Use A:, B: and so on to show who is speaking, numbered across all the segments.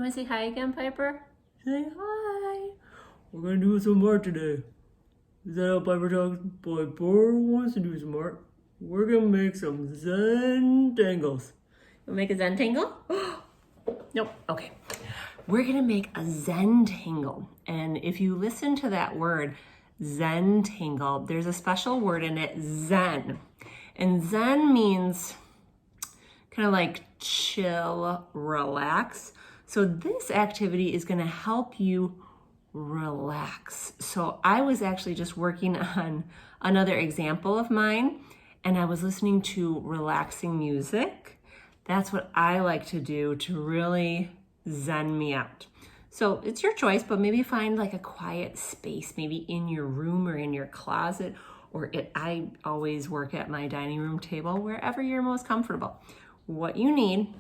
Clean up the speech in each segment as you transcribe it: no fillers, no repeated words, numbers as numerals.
A: You want to say hi again, Piper? Say hi.
B: We're gonna do some art today. Is that how Piper talks? Piper wants to do some art. We're gonna make some Zentangles.
A: You make a Zentangle? Nope. Okay. We're gonna make a Zentangle, and if you listen to that word, Zentangle, there's a special word in it, Zen, and Zen means kind of like chill, relax. So this activity is gonna help you relax. So I was actually just working on another example of mine, and I was listening to relaxing music. That's what I like to do to really zen me out. So it's your choice, but maybe find like a quiet space, maybe in your room or in your closet, I always work at my dining room table, wherever you're most comfortable. What you need,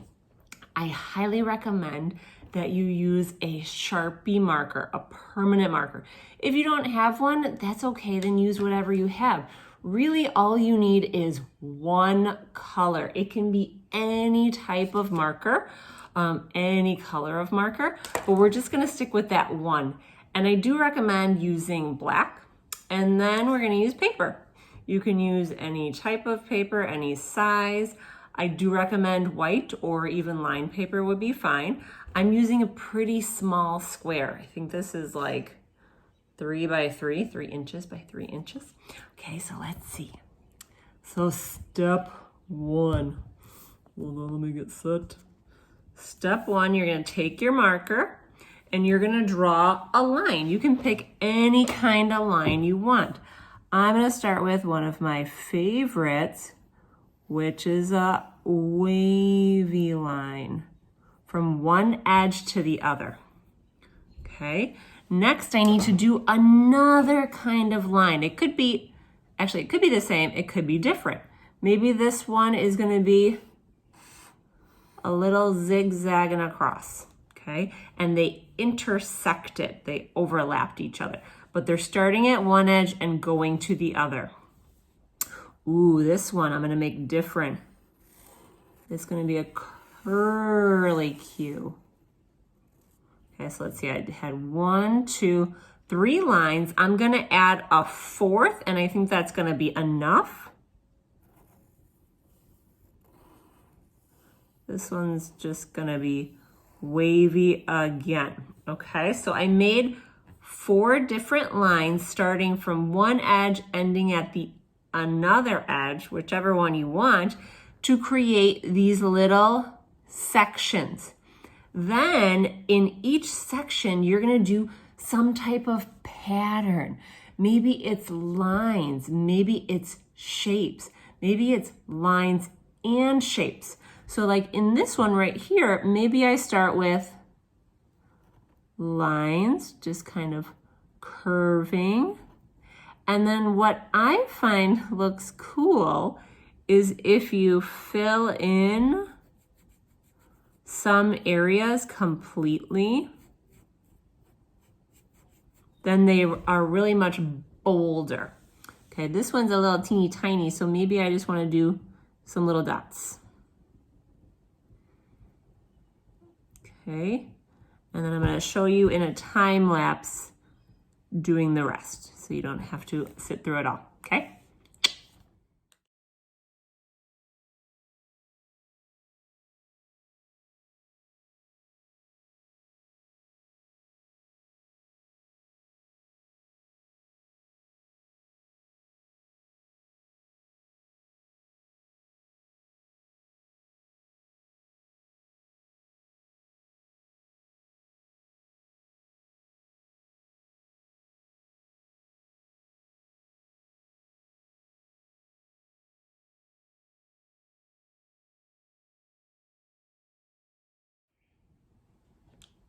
A: I highly recommend that you use a Sharpie marker, a permanent marker. If you don't have one, that's okay, then use whatever you have. Really, all you need is one color. It can be any type of marker, any color of marker, but we're just gonna stick with that one. And I do recommend using black, and then we're gonna use paper. You can use any type of paper, any size. I do recommend white or even lined paper would be fine. I'm using a pretty small square. I think this is like 3 inches by 3 inches. Okay, so let's see.
B: So step one. Hold on, let me get set.
A: Step one, you're gonna take your marker and you're gonna draw a line. You can pick any kind of line you want. I'm gonna start with one of my favorites, which is a wavy line from one edge to the other. Okay, next I need to do another kind of line. It could be the same, it could be different. Maybe this one is gonna be a little zigzag and across, okay? And they intersected, they overlapped each other, but they're starting at one edge and going to the other. Ooh, this one I'm gonna make different. It's gonna be a curly Q. Okay, so let's see, I had 1, 2, 3 lines. I'm gonna add a fourth, and I think that's gonna be enough. This one's just gonna be wavy again. Okay, so I made 4 different lines starting from one edge, ending at the another edge, whichever one you want, to create these little sections. Then in each section, you're gonna do some type of pattern. Maybe it's lines, maybe it's shapes, maybe it's lines and shapes. So like in this one right here, maybe I start with lines, just kind of curving. And then what I find looks cool is if you fill in some areas completely, then they are really much bolder. Okay, this one's a little teeny tiny, so maybe I just want to do some little dots. Okay, and then I'm going to show you in a time lapse doing the rest, so you don't have to sit through it all, okay?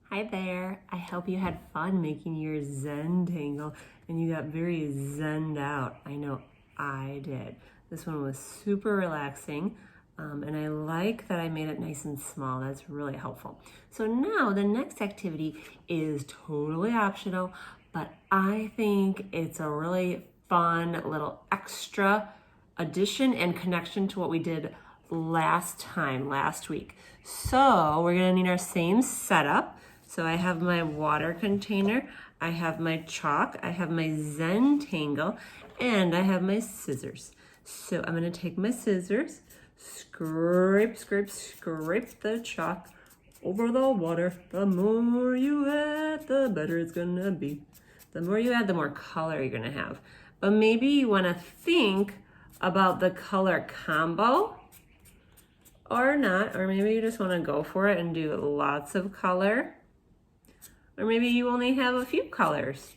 A: Hi there, I hope you had fun making your Zentangle and you got very zenned out. I know I did. This one was super relaxing and I like that I made it nice and small. That's really helpful. So now the next activity is totally optional, but I think it's a really fun little extra addition and connection to what we did last week. So we're gonna need our same setup. So I have my water container, I have my chalk, I have my Zentangle, and I have my scissors. So I'm gonna take my scissors, scrape, scrape, scrape the chalk over the water. The more you add, the better it's gonna be. The more you add, the more color you're gonna have. But maybe you wanna think about the color combo or not, or maybe you just wanna go for it and do lots of color. Or maybe you only have a few colors.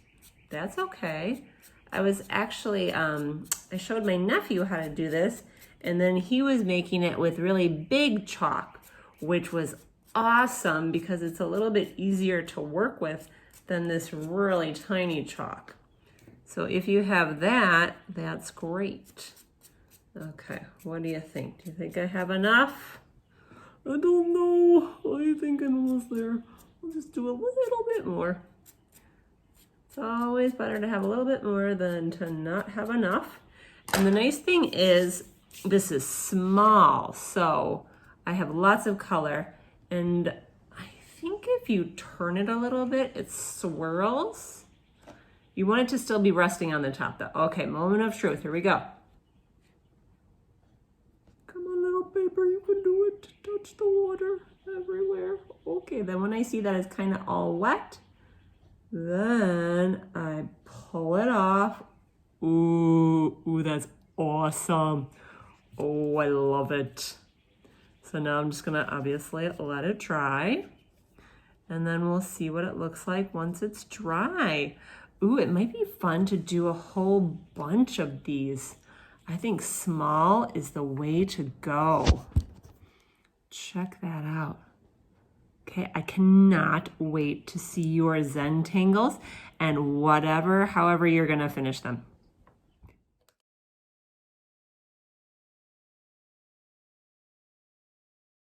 A: That's okay. I was actually, I showed my nephew how to do this, and then he was making it with really big chalk, which was awesome because it's a little bit easier to work with than this really tiny chalk. So if you have that, that's great. Okay, what do you think? Do you think I have enough?
B: I don't know. I think I'm almost there. I'll just do a little bit more.
A: It's always better to have a little bit more than to not have enough. And the nice thing is this is small, so I have lots of color, and I think if you turn it a little bit, it swirls. You want it to still be resting on the top though. Okay, moment of truth, here we go.
B: Come on, little paper, you can do it. Touch the water everywhere.
A: Okay, then when I see that it's kind of all wet, then I pull it off.
B: Ooh, that's awesome.
A: Oh, I love it. So now I'm just gonna obviously let it dry, and then we'll see what it looks like once it's dry. Ooh, it might be fun to do a whole bunch of these. I think small is the way to go. Check that out. Okay, I cannot wait to see your Zentangles and however you're gonna finish them.